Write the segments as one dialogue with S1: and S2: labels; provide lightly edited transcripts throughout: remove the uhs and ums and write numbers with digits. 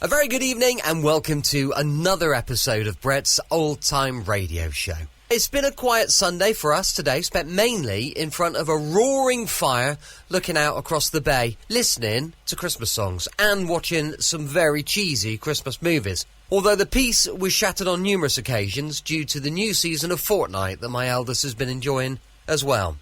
S1: A very good evening and welcome to another episode of Brett's Old Time Radio Show. It's been a quiet Sunday for us today, spent mainly in front of a roaring fire, looking out across the bay, listening to Christmas songs and watching some very cheesy Christmas movies. Although the peace was shattered on numerous occasions due to the new season of Fortnite that my eldest has been enjoying as well.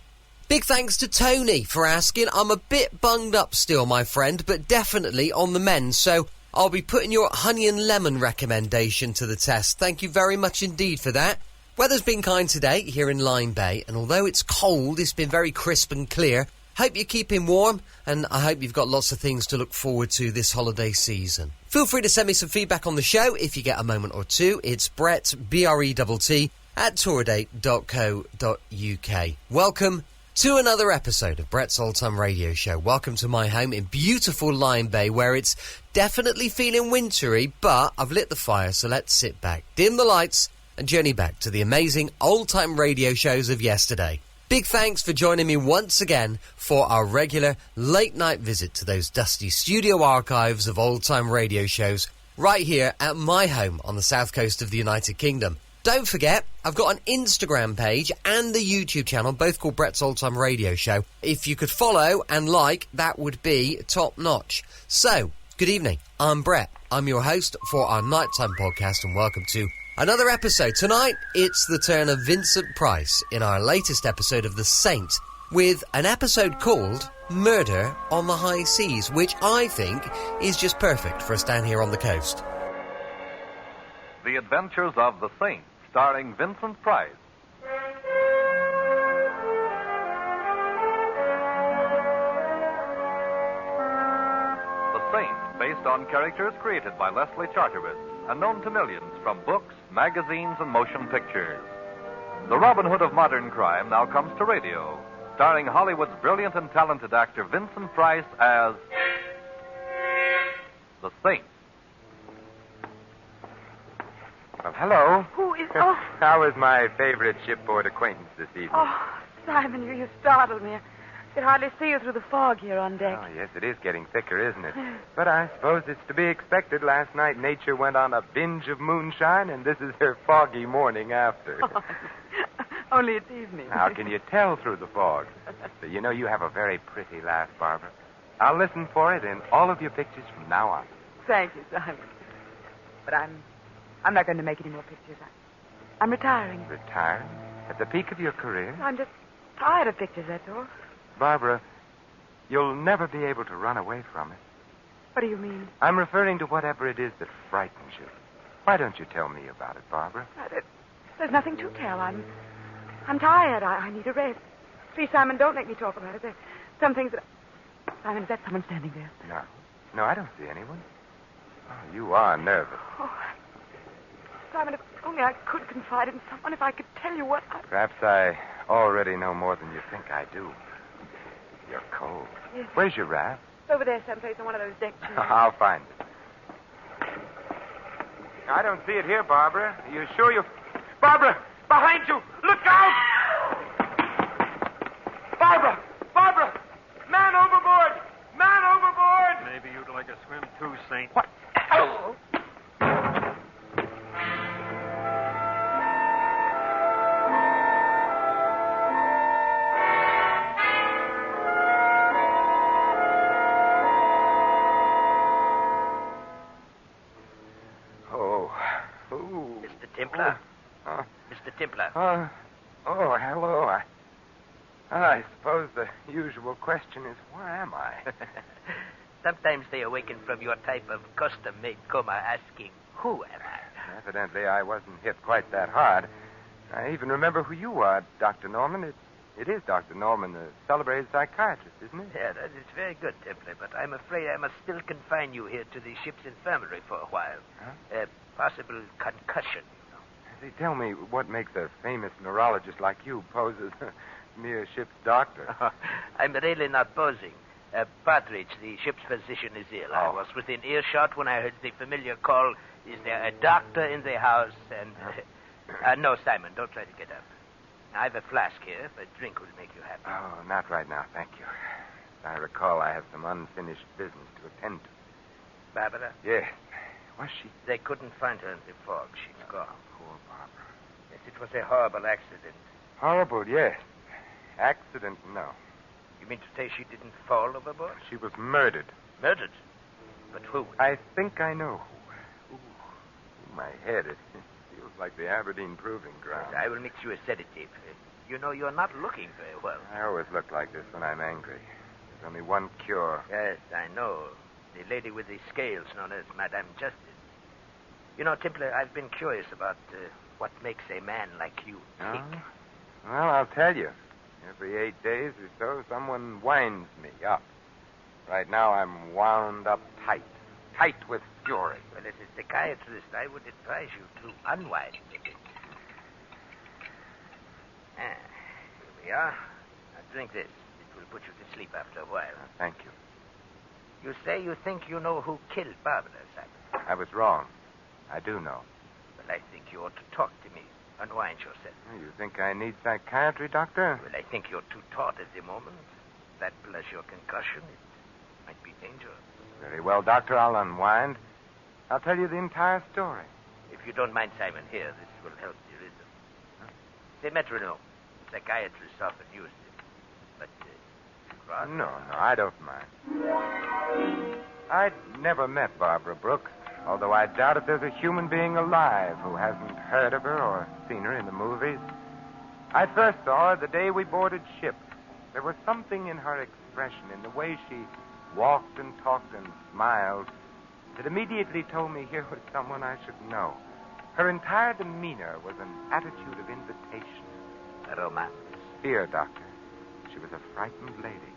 S1: Big thanks to Tony for asking. I'm a bit bunged up still, my friend, but definitely on the mend, so I'll be putting your honey and lemon recommendation to the test. Thank you very much indeed for that. Weather's been kind today here in Lyme Bay, and although it's cold, it's been very crisp and clear. Hope you're keeping warm, and I hope you've got lots of things to look forward to this holiday season. Feel free to send me some feedback on the show if you get a moment or two. It's Brett, B-R-E-T-T, @tourdate.co.uk. Welcome to another episode of Brett's Old Time Radio Show. Welcome to my home in beautiful Lyme Bay, where it's definitely feeling wintry, but I've lit the fire, so let's sit back, dim the lights, and journey back to the amazing old-time radio shows of yesterday. Big thanks for joining me once again for our regular late-night visit to those dusty studio archives of old-time radio shows right here at my home on the south coast of the United Kingdom. Don't forget, I've got an Instagram page and the YouTube channel, both called Brett's Old Time Radio Show. If you could follow and like, that would be top-notch. So, good evening. I'm Brett. I'm your host for our nighttime podcast, and welcome to another episode. Tonight, it's the turn of Vincent Price in our latest episode of The Saint, with an episode called Murder on the High Seas, which I think is just perfect for us down here on the coast.
S2: The Adventures of the Saint, starring Vincent Price. The Saint, based on characters created by Leslie Charteris and known to millions from books, magazines, and motion pictures. The Robin Hood of modern crime now comes to radio, starring Hollywood's brilliant and talented actor Vincent Price as the Saint.
S3: Well, hello.
S4: Who is... Oh,
S3: How is my favorite shipboard acquaintance this evening?
S4: oh Simon, you startled me. I could hardly see you through the fog here on deck.
S3: Oh, yes, it is getting thicker, isn't it? But I suppose it's to be expected. Last night, nature went on a binge of moonshine, and this is her foggy morning after.
S4: Only it's evening.
S3: How can you tell through the fog? But you know, you have a very pretty laugh, Barbara. I'll listen for it in all of your pictures from now on.
S4: Thank you, Simon. But I'm not going to make any more pictures. I'm retiring.
S3: Retiring? At the peak of your career?
S4: I'm just tired of pictures, that's all.
S3: Barbara, you'll never be able to run away from it.
S4: What do you mean?
S3: I'm referring to whatever it is that frightens you. Why don't you tell me about it, Barbara?
S4: There's nothing to tell. I'm tired. I need a rest. Please, Simon, don't make me talk about it. There's some things that... Simon, is that someone standing there?
S3: No, I don't see anyone. Oh, you are nervous.
S4: Oh, Simon, if only I could confide in someone, if I could tell you what I...
S3: Perhaps I already know more than you think I do. You're cold.
S4: Yes.
S3: Where's your raft?
S4: It's over there someplace on one of those deck chairs.
S3: I'll find it. I don't see it here, Barbara. Are you sure you... Barbara! Behind you! Look out! Barbara! Barbara! Man overboard! Man overboard!
S5: Maybe you'd like a swim too, Saint.
S3: What? Oh.
S6: Mr. Templar? Mr. Templar?
S3: Hello. I suppose the usual question is, where am I?
S6: Sometimes they awaken from your type of custom-made coma asking, who am I?
S3: Evidently, I wasn't hit quite that hard. I even remember who you are, Dr. Norman. It is Dr. Norman, the celebrated psychiatrist, isn't it?
S6: Yeah, that is very good, Templar, but I'm afraid I must still confine you here to the ship's infirmary for a while.
S3: Huh?
S6: Possible concussion.
S3: Say, tell me what makes a famous neurologist like you pose as a mere ship's doctor.
S6: I'm really not posing. Partridge, the ship's physician, is ill. I was within earshot when I heard the familiar call, is there a doctor in the house? And no, Simon, don't try to get up. I have a flask here. A drink will make you happy.
S3: Oh, not right now, thank you. I recall I have some unfinished business to attend to.
S6: Barbara?
S3: Yes. Was she?
S6: They couldn't find her in the fog. She's gone.
S3: Poor Barbara.
S6: Yes, it was a horrible accident.
S3: Horrible, yes. Accident, no.
S6: You mean to say she didn't fall overboard?
S3: She was murdered.
S6: Murdered? But who?
S3: I think I know who. Ooh, my head. It feels like the Aberdeen Proving Ground.
S6: I will mix you a sedative. You know, you're not looking very well.
S3: I always look like this when I'm angry. There's only one cure.
S6: Yes, I know. The lady with the scales known as Madame Justice. You know, Templar, I've been curious about what makes a man like you tick.
S3: Oh? Well, I'll tell you. Every 8 days or so, someone winds me up. Right now, I'm wound up tight. Tight with fury.
S6: Well, as a psychiatrist, I would advise you to unwind a bit. Here we are. Now, drink this. It will put you to sleep after a while.
S3: Thank you.
S6: You say you think you know who killed Barbara, Simon.
S3: I was wrong. I do know.
S6: Well, I think you ought to talk to me. Unwind yourself.
S3: You think I need psychiatry, Doctor?
S6: Well, I think you're too taut at the moment. That plus your concussion, it might be dangerous.
S3: Very well, Doctor. I'll unwind. I'll tell you the entire story.
S6: If you don't mind, Simon, here, this will help the rhythm. The metronome. Psychiatrists often use it. But, rather...
S3: No, I don't mind. I'd never met Barbara Brooks, although I doubt if there's a human being alive who hasn't heard of her or seen her in the movies. I first saw her the day we boarded ship. There was something in her expression, in the way she walked and talked and smiled, that immediately told me here was someone I should know. Her entire demeanor was an attitude of invitation.
S6: A romance.
S3: Fear, Doctor. She was a frightened lady.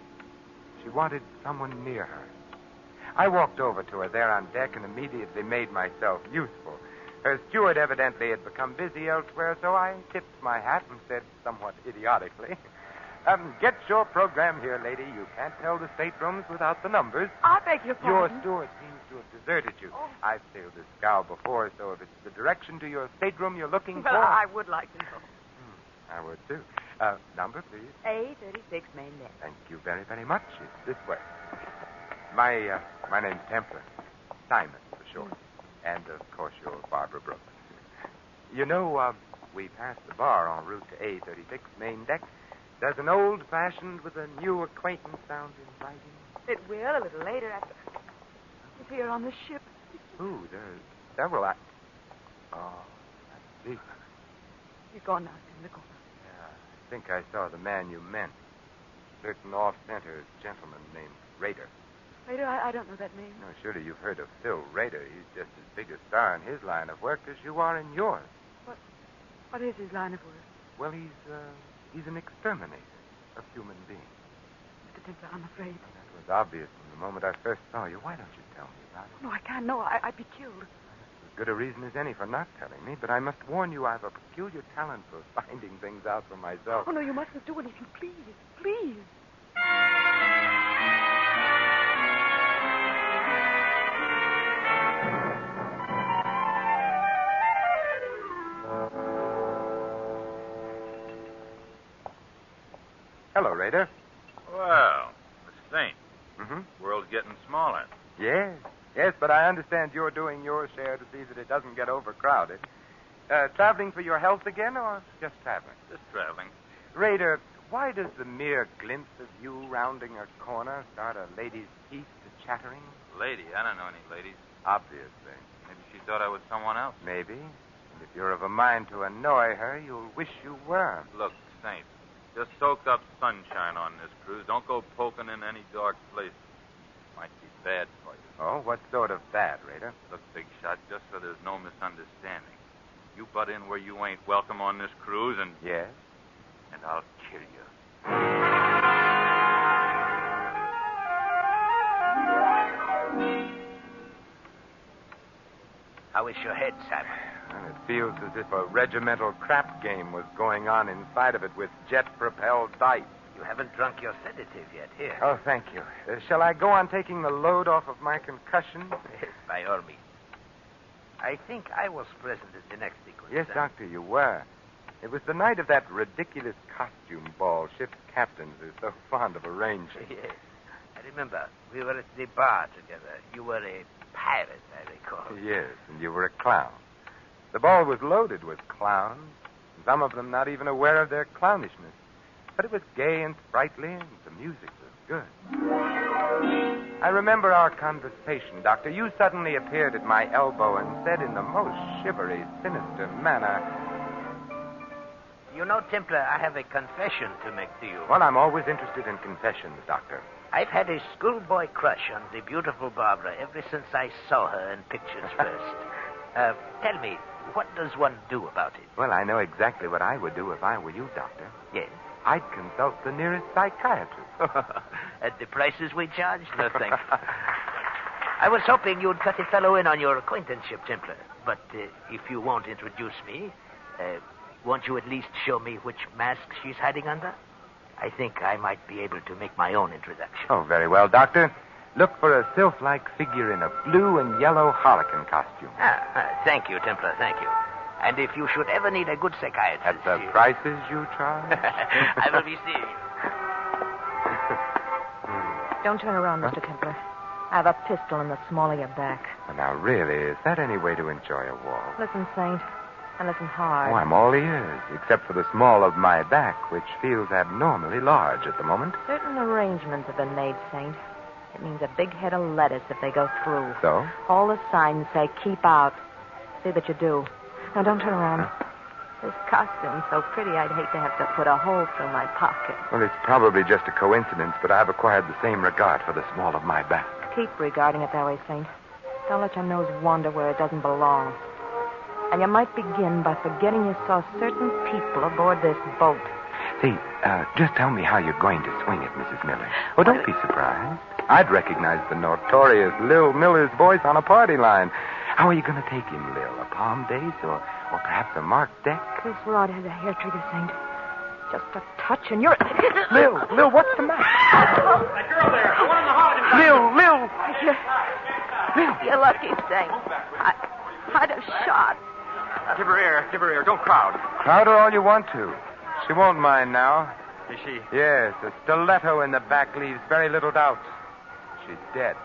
S3: She wanted someone near her. I walked over to her there on deck and immediately made myself useful. Her steward evidently had become busy elsewhere, so I tipped my hat and said somewhat idiotically, get your program here, lady. You can't tell the staterooms without the numbers.
S4: I beg your
S3: Your
S4: pardon.
S3: steward seems to have deserted you.
S4: Oh.
S3: I've sailed this scow before, so if it's the direction to your stateroom you're looking
S4: Well,
S3: for...
S4: I would like to know.
S3: I would, too. Number, please.
S4: A36 main deck.
S3: Thank you very, very much. It's this way. My name's Templar. Simon, for short. And, of course, you're Barbara Brooks. You know, we passed the bar en route to A36 main deck. Does an old-fashioned with a new acquaintance sound inviting?
S4: It will a little later after... It's here on the ship.
S3: Ooh, there's several... Oh, I see.
S4: He's gone now. He's in the corner.
S3: Yeah, I think I saw the man you meant. Certain off-center gentleman named Rader.
S4: Later, I don't know that name.
S3: No, surely you've heard of Phil Rader. He's just as big a star in his line of work as you are in yours.
S4: What is his line of work?
S3: Well, he's an exterminator of human beings.
S4: Mr. Templar, I'm afraid.
S3: That was obvious from the moment I first saw you. Why don't you tell me about it?
S4: No, I can't. No, I'd be killed.
S3: As good a reason as any for not telling me, but I must warn you I've a peculiar talent for finding things out for myself.
S4: Oh, no, you mustn't do anything. Please. Please.
S3: Hello, Rader.
S5: Well, Miss Saint,
S3: Mm-hmm.
S5: world's getting smaller.
S3: Yes, but I understand you're doing your share to see that it doesn't get overcrowded. Traveling for your health again, or just traveling?
S5: Just traveling.
S3: Rader, why does the mere glimpse of you rounding a corner start a lady's teeth to chattering?
S5: Lady, I don't know any ladies.
S3: Obviously.
S5: Maybe she thought I was someone else.
S3: Maybe. And if you're of a mind to annoy her, you'll wish you were.
S5: Look, Saint, just soaked up sunshine on this cruise. Don't go poking in any dark places. Might be bad for you.
S3: Oh, what sort of bad, Rader?
S5: Look, Big Shot, just so there's no misunderstanding. You butt in where you ain't welcome on this cruise, and
S3: Yes?
S5: I'll kill you.
S6: How is your head, Simon?
S3: And it feels as if a regimental crap game was going on inside of it with jet-propelled dice.
S6: You haven't drunk your sedative yet. Here.
S3: Oh, thank you. Shall I go on taking the load off of my concussion?
S6: Yes, by all means. I think I was present at the next sequence.
S3: Yes,
S6: Simon.
S3: Doctor, you were. It was the night of that ridiculous costume ball ship's captains are so fond of arranging.
S6: Yes. I remember. We were at the bar together. You were a pirate, I recall.
S3: Yes, and you were a clown. The ball was loaded with clowns, some of them not even aware of their clownishness. But it was gay and sprightly, and the music was good. I remember our conversation, Doctor. You suddenly appeared at my elbow and said in the most shivery, sinister manner...
S6: You know, Templar, I have a confession to make to you.
S3: Well, I'm always interested in confessions, Doctor.
S6: I've had a schoolboy crush on the beautiful Barbara ever since I saw her in pictures first. Tell me, what does one do about it?
S3: Well, I know exactly what I would do if I were you, Doctor.
S6: Yes?
S3: I'd consult the nearest psychiatrist.
S6: At the prices we charge? No, thanks. I was hoping you'd cut a fellow in on your acquaintanceship, Templar. But if you won't introduce me, won't you at least show me which mask she's hiding under? I think I might be able to make my own introduction.
S3: Oh, very well, Doctor. Look for a sylph-like figure in a blue and yellow harlequin costume.
S6: Thank you, Templar, thank you. And if you should ever need a good psychiatrist...
S3: At the prices you charge?
S6: I will be seeing you.
S7: Don't turn around, Mr. Templar. I have a pistol in the small of your back.
S3: Well, now, really, is that any way to enjoy a waltz?
S7: Listen, Saint, and listen hard.
S3: Oh, I'm all ears, except for the small of my back, which feels abnormally large at the moment.
S7: Certain arrangements have been made, Saint. It means a big head of lettuce if they go through.
S3: So?
S7: All the signs say, keep out. See that you do. Now, don't turn around. This costume's so pretty, I'd hate to have to put a hole through my pocket.
S3: Well, it's probably just a coincidence, but I've acquired the same regard for the small of my back.
S7: Keep regarding it that way, Saint. Don't let your nose wander where it doesn't belong. And you might begin by forgetting you saw certain people aboard this boat.
S3: See, just tell me how you're going to swing it, Mrs. Miller. Oh, don't be surprised. I'd recognize the notorious Lil Miller's voice on a party line. How are you going to take him, Lil? A palm base or perhaps a marked deck?
S7: This rod has a hair trigger, Saint. Just a touch and you're...
S3: Lil, what's the matter?
S5: That girl there, the one in the hall.
S3: Lil!
S7: You're lucky, Saint. I'd have shot.
S5: Give her air. Don't crowd.
S3: Crowd her all you want to. She won't mind now.
S5: Is she?
S3: Yes, a stiletto in the back leaves very little doubt. She's dead.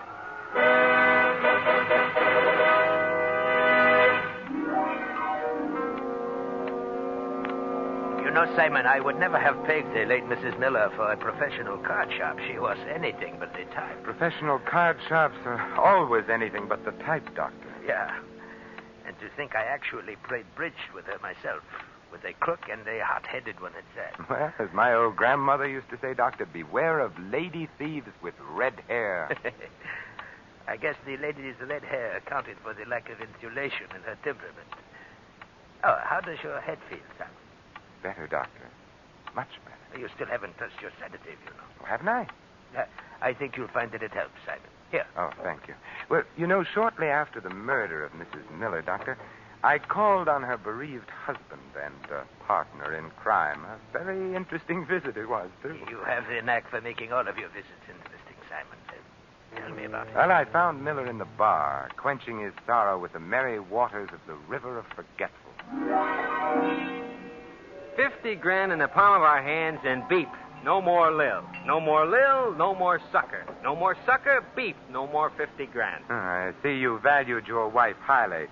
S6: You know, Simon, I would never have pegged the late Mrs. Miller for a professional card sharp. She was anything but the type.
S3: Professional card sharps are always anything but the type, Doctor.
S6: Yeah. And to think I actually played bridge with her myself. With a crook and a hot-headed one at that.
S3: Well, as my old grandmother used to say, Doctor, beware of lady thieves with red hair.
S6: I guess the lady's red hair accounted for the lack of insulation in her temperament. Oh, how does your head feel, Simon?
S3: Better, Doctor. Much better.
S6: You still haven't touched your sedative, you know.
S3: Oh, haven't I?
S6: I think you'll find that it helps, Simon. Here.
S3: Oh, thank you. Well, you know, shortly after the murder of Mrs. Miller, Doctor, I called on her bereaved husband and partner in crime. A very interesting visit it was, too.
S6: You have the knack for making all of your visits interesting, Simon. Tell me about it.
S3: Well, I found Miller in the bar, quenching his sorrow with the merry waters of the River of Forgetful.
S8: 50 grand in the palm of our hands and beep. No more Lil. No more Lil, no more sucker. No more sucker, beep. No more 50 grand.
S3: I see you valued your wife highly.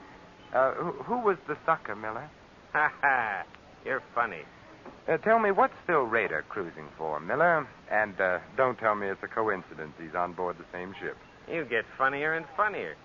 S3: Who was the sucker, Miller?
S8: Ha ha. You're funny.
S3: Tell me, what's Phil Rader cruising for, Miller? And don't tell me it's a coincidence he's on board the same ship.
S8: You get funnier and funnier.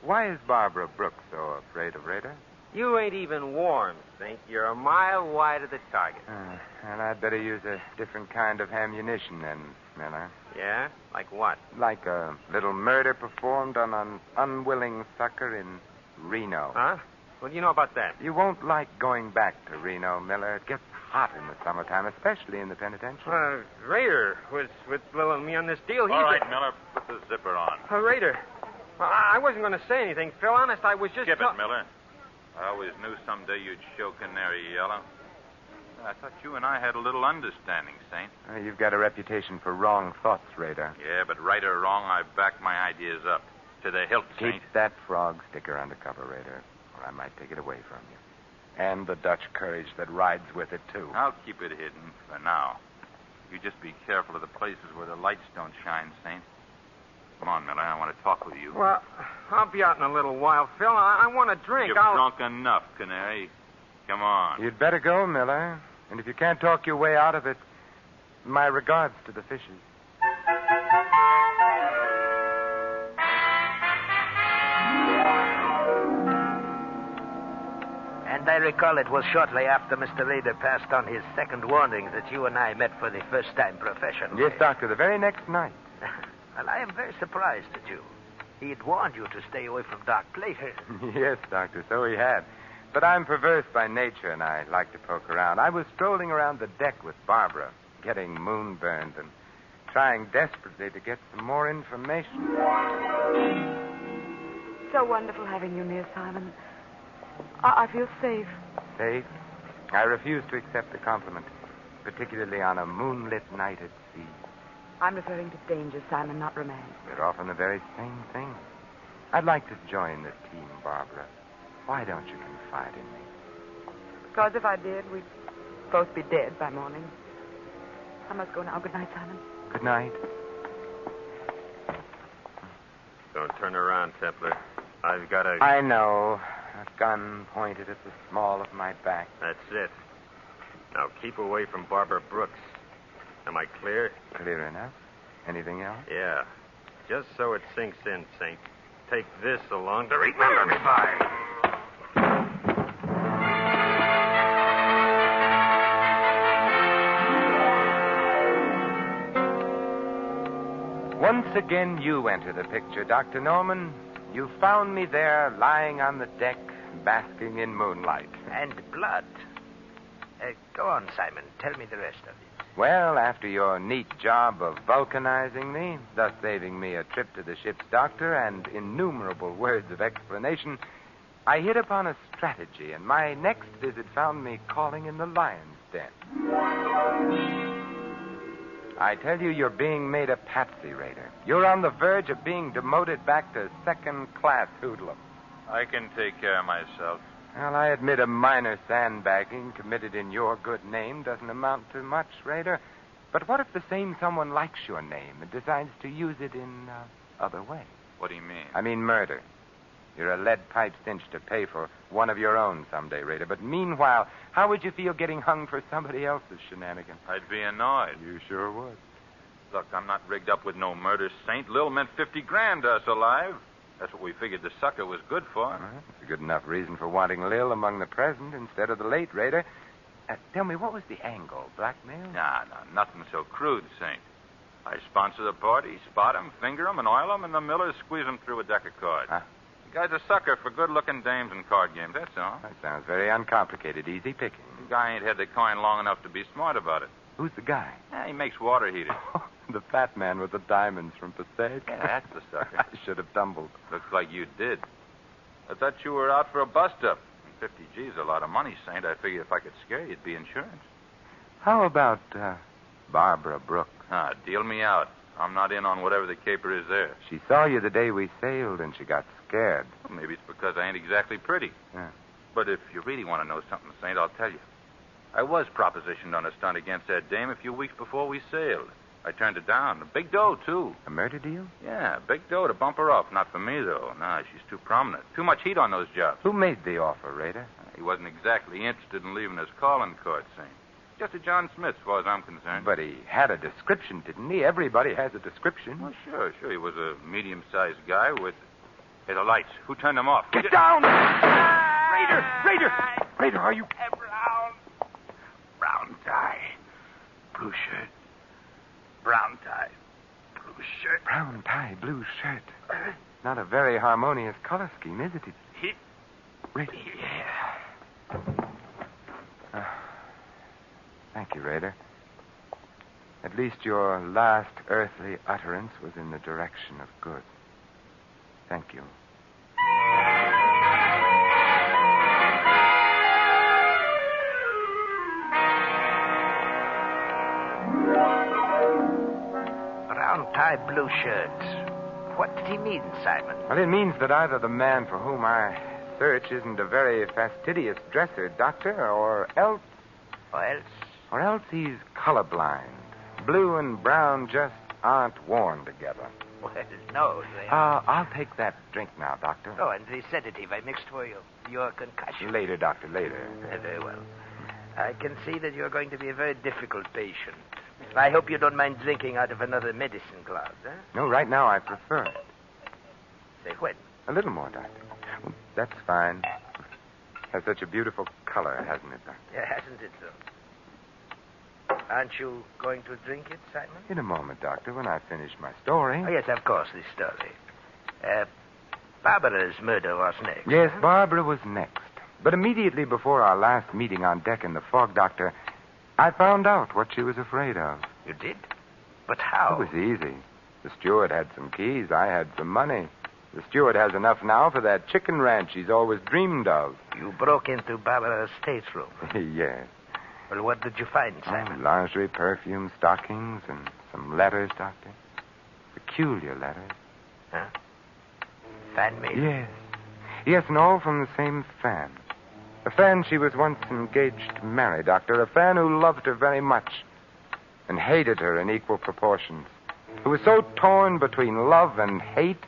S3: Why is Barbara Brooks so afraid of Rader?
S8: You ain't even warm, Saint. You're a mile wide of the target.
S3: And I'd better use a different kind of ammunition then, Miller.
S8: Yeah? Like what?
S3: Like a little murder performed on an unwilling sucker in Reno.
S8: Huh? What do you know about that?
S3: You won't like going back to Reno, Miller. It gets hot in the summertime, especially in the penitentiary.
S8: Raider was with Lil and me on this deal.
S5: All right, Miller, put the zipper on.
S8: Raider. Well, I wasn't going to say anything, Phil. Honest, I was just...
S5: Skip it, Miller. I always knew someday you'd show Canary Yellow. I thought you and I had a little understanding, Saint.
S3: You've got a reputation for wrong thoughts, Rader.
S5: Yeah, but right or wrong, I back my ideas up. To the hilt, Saint.
S3: Keep that frog sticker under cover, Rader, or I might take it away from you. And the Dutch courage that rides with it, too.
S5: I'll keep it hidden for now. You just be careful of the places where the lights don't shine, Saint. Come on, Miller. I want to talk with you.
S8: Well, I'll be out in a little while, Phil. I want a drink.
S5: You're drunk enough, Canary. Come on.
S3: You'd better go, Miller. And if you can't talk your way out of it, my regards to the fishes.
S6: And I recall it was shortly after Mr. Rader passed on his second warning that you and I met for the first time professionally.
S3: Yes, Doctor, the very next night.
S6: Well, I am very surprised at you. He had warned you to stay away from dark places.
S3: Yes, Doctor, so he had. But I'm perverse by nature, and I like to poke around. I was strolling around the deck with Barbara, getting moonburned and trying desperately to get some more information.
S4: So wonderful having you near, Simon. I feel safe.
S3: Safe? I refuse to accept the compliment, particularly on a moonlit night at sea.
S4: I'm referring to danger, Simon, not romance.
S3: They're often the very same thing. I'd like to join the team, Barbara. Why don't you confide in me?
S4: Because if I did, we'd both be dead by morning. I must go now. Good night, Simon.
S3: Good night.
S8: Don't turn around, Templar. I've got a...
S3: I know. A gun pointed at the small of my back.
S8: That's it. Now keep away from Barbara Brooks. Am I clear?
S3: Clear enough. Anything else?
S8: Yeah. Just so it sinks in, Saint. Take this along to remember me by.
S3: Once again, you enter the picture, Dr. Norman. You found me there, lying on the deck, basking in moonlight.
S6: And blood. Go on, Simon. Tell me the rest of it.
S3: Well, after your neat job of vulcanizing me, thus saving me a trip to the ship's doctor and innumerable words of explanation, I hit upon a strategy, and my next visit found me calling in the lion's den. I tell you, you're being made a patsy raider. You're on the verge of being demoted back to second-class hoodlum.
S5: I can take care of myself.
S3: Well, I admit a minor sandbagging committed in your good name doesn't amount to much, Raider. But what if the same someone likes your name and decides to use it in other ways?
S5: What do you mean?
S3: I mean murder. You're a lead pipe cinch to pay for one of your own someday, Raider. But meanwhile, how would you feel getting hung for somebody else's shenanigans?
S5: I'd be annoyed.
S3: You sure would.
S5: Look, I'm not rigged up with no murder, Saint. Lil meant 50 grand to us alive. That's what we figured the sucker was good for.
S3: Well, that's a good enough reason for wanting Lil among the present instead of the late, Raider. Tell me, what was the angle? Blackmail?
S5: Nah, nothing so crude, Saint. I sponsor the party, spot him, finger him, and oil him, and the Millers squeeze him through a deck of cards.
S3: Huh?
S5: The guy's a sucker for good-looking dames and card games, that's all.
S3: That sounds very uncomplicated, easy picking.
S5: The guy ain't had the coin long enough to be smart about it.
S3: Who's the guy?
S5: Yeah, he makes water heaters.
S3: The fat man with the diamonds from Passaic?
S5: Yeah, that's the sucker.
S3: I should have tumbled.
S5: Looks like you did. I thought you were out for a bust-up. 50 G's a lot of money, Saint. I figured if I could scare you, it'd be insurance.
S3: How about Barbara Brooks?
S5: Deal me out. I'm not in on whatever the caper is there.
S3: She saw you the day we sailed, and she got scared.
S5: Well, maybe it's because I ain't exactly pretty.
S3: Yeah.
S5: But if you really want to know something, Saint, I'll tell you. I was propositioned on a stunt against that dame a few weeks before we sailed. I turned it down. A big dough, too.
S3: A murder deal?
S5: Yeah, big dough to bump her off. Not for me, though. Nah, she's too prominent. Too much heat on those jobs.
S3: Who made the offer, Raider?
S5: He wasn't exactly interested in leaving his calling card, Saint. Just a John Smith, as far as I'm concerned.
S3: But he had a description, didn't he? Everybody has a description.
S5: Well, sure. He was a medium-sized guy with... Hey, the lights. Who turned them off?
S3: Get down! Raider, are you...
S5: Brown tie. Blue shirt. Brown tie. Blue shirt.
S3: Brown tie, blue shirt. Not a very harmonious color scheme, is it? Raider.
S5: Yeah.
S3: Thank you, Raider. At least your last earthly utterance was in the direction of good. Thank you.
S6: Brown tie, blue shirt. What did he mean, Simon?
S3: Well, it means that either the man for whom I search isn't a very fastidious dresser, Doctor, or else he's colorblind. Blue and brown just aren't worn together.
S6: Well, no. They are.
S3: I'll take that drink now, Doctor.
S6: Oh, and the sedative I mixed for you. Your concussion.
S3: Later, Doctor, later.
S6: Very well. I can see that you're going to be a very difficult patient. I hope you don't mind drinking out of another medicine glass, huh?
S3: No, right now I prefer it.
S6: Say when?
S3: A little more, Doctor. Well, that's fine. Has such a beautiful color, hasn't it, Doctor?
S6: Yeah, hasn't it, though? Aren't you going to drink it, Simon?
S3: In a moment, Doctor, when I finish my story.
S6: Oh, yes, of course, this story. Barbara's murder was next.
S3: Yes,
S6: huh?
S3: Barbara was next. But immediately before our last meeting on deck in the fog, Doctor, I found out what she was afraid of.
S6: You did? But how?
S3: It was easy. The steward had some keys. I had some money. The steward has enough now for that chicken ranch he's always dreamed of.
S6: You broke into Barbara's stateroom.
S3: Yes.
S6: Well, what did you find, Simon?
S3: Lingerie, perfume, stockings, and some letters, Doctor. Peculiar letters.
S6: Huh? Fan mail?
S3: Yes. Yes, and all from the same fan. A fan she was once engaged to marry, Doctor. A fan who loved her very much and hated her in equal proportions. Who was so torn between love and hate,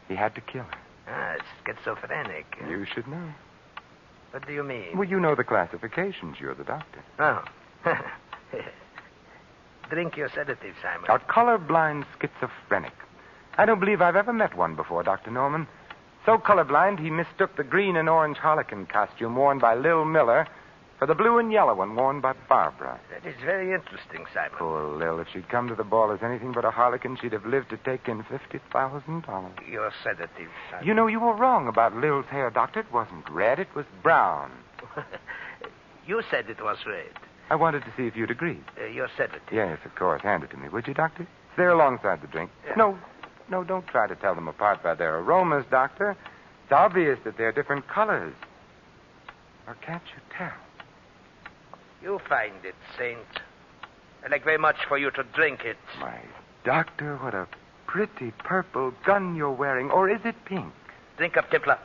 S3: he had to kill her.
S6: Ah, it's schizophrenic.
S3: You should know.
S6: What do you mean?
S3: Well, you know the classifications. You're the doctor.
S6: Oh. Drink your sedative, Simon.
S3: A colorblind schizophrenic. I don't believe I've ever met one before, Dr. Norman. So colorblind, he mistook the green and orange harlequin costume worn by Lil Miller for the blue and yellow one worn by Barbara.
S6: That is very interesting, Simon.
S3: Poor Lil. If she'd come to the ball as anything but a harlequin, she'd have lived to take in $50,000.
S6: Your sedative, Simon.
S3: You know, you were wrong about Lil's hair, Doctor. It wasn't red. It was brown.
S6: You said it was red.
S3: I wanted to see if you'd agreed.
S6: Your sedative.
S3: Yes, of course. Hand it to me, would you, Doctor? It's there alongside the drink.
S6: Yeah.
S3: No, don't try to tell them apart by their aromas, Doctor. It's obvious that they're different colors. Or can't you tell?
S6: You find it, Saint. I'd like very much for you to drink it.
S3: My Doctor, what a pretty purple gun you're wearing. Or is it pink?
S6: Drink up, Templar.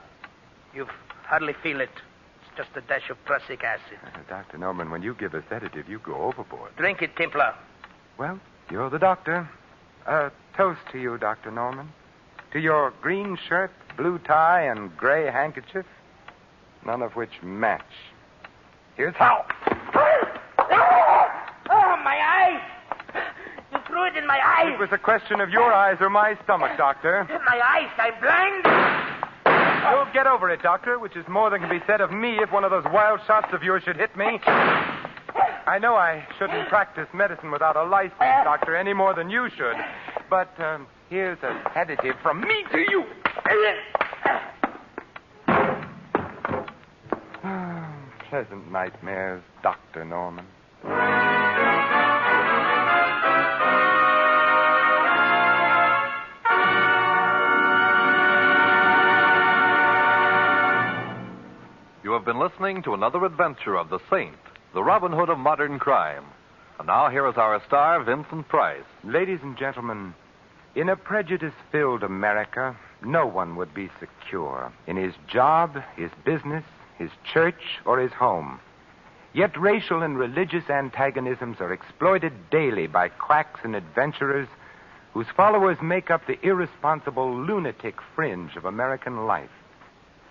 S6: You hardly feel it. It's just a dash of prussic acid.
S3: Dr. Norman, when you give a sedative, you go overboard.
S6: Drink it, Templar.
S3: Well, you're the doctor. A toast to you, Dr. Norman. To your green shirt, blue tie, and gray handkerchief, none of which match. Here's how.
S6: Oh, my eyes! You threw it in my eyes.
S3: It was a question of your eyes or my stomach, Doctor.
S6: My eyes, I'm blind.
S3: You'll get over it, Doctor, which is more than can be said of me if one of those wild shots of yours should hit me. I know I shouldn't practice medicine without a license, Doctor, any more than you should. But here's a sedative from me to you. Pleasant nightmares, Dr. Norman.
S2: You have been listening to another adventure of the Saint, the Robin Hood of modern crime. And now here is our star, Vincent Price.
S3: Ladies and gentlemen, in a prejudice-filled America, no one would be secure in his job, his business, his church, or his home. Yet racial and religious antagonisms are exploited daily by quacks and adventurers whose followers make up the irresponsible lunatic fringe of American life.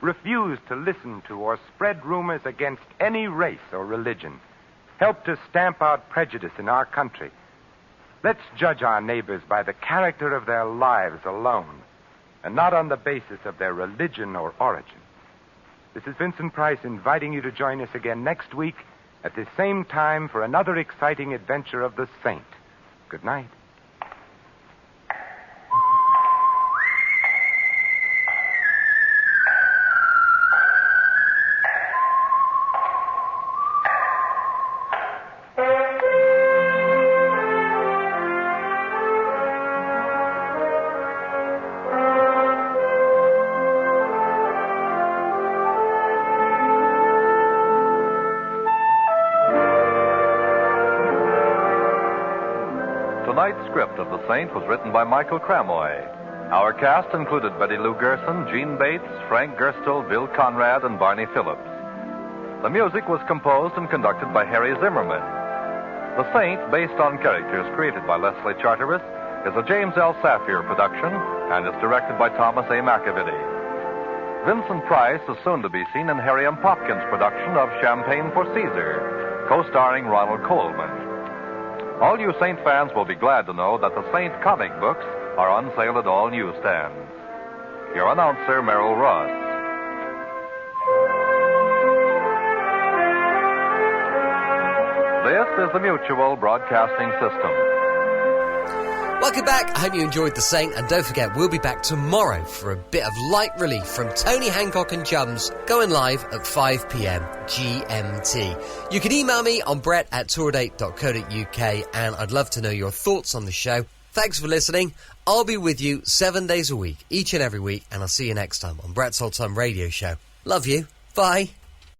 S3: Refuse to listen to or spread rumors against any race or religion. Help to stamp out prejudice in our country. Let's judge our neighbors by the character of their lives alone, and not on the basis of their religion or origin. This is Vincent Price inviting you to join us again next week at the same time for another exciting adventure of the Saint. Good night.
S2: Tonight's script of The Saint was written by Michael Cramoy. Our cast included Betty Lou Gerson, Gene Bates, Frank Gerstle, Bill Conrad, and Barney Phillips. The music was composed and conducted by Harry Zimmerman. The Saint, based on characters created by Leslie Charteris, is a James L. Safier production and is directed by Thomas A. McAvity. Vincent Price is soon to be seen in Harry M. Popkin's production of Champagne for Caesar, co-starring Ronald Coleman. All you Saint fans will be glad to know that the Saint comic books are on sale at all newsstands. Your announcer, Merrill Ross. This is the Mutual Broadcasting System.
S1: Welcome back. I hope you enjoyed The Saint, and don't forget, we'll be back tomorrow for a bit of light relief from Tony Hancock and Chums, going live at 5 p.m. GMT. You can email me on brett@tourdate.co.uk, and I'd love to know your thoughts on the show. Thanks for listening. I'll be with you 7 days a week, each and every week, and I'll see you next time on Brett's Old Time Radio Show. Love you. Bye.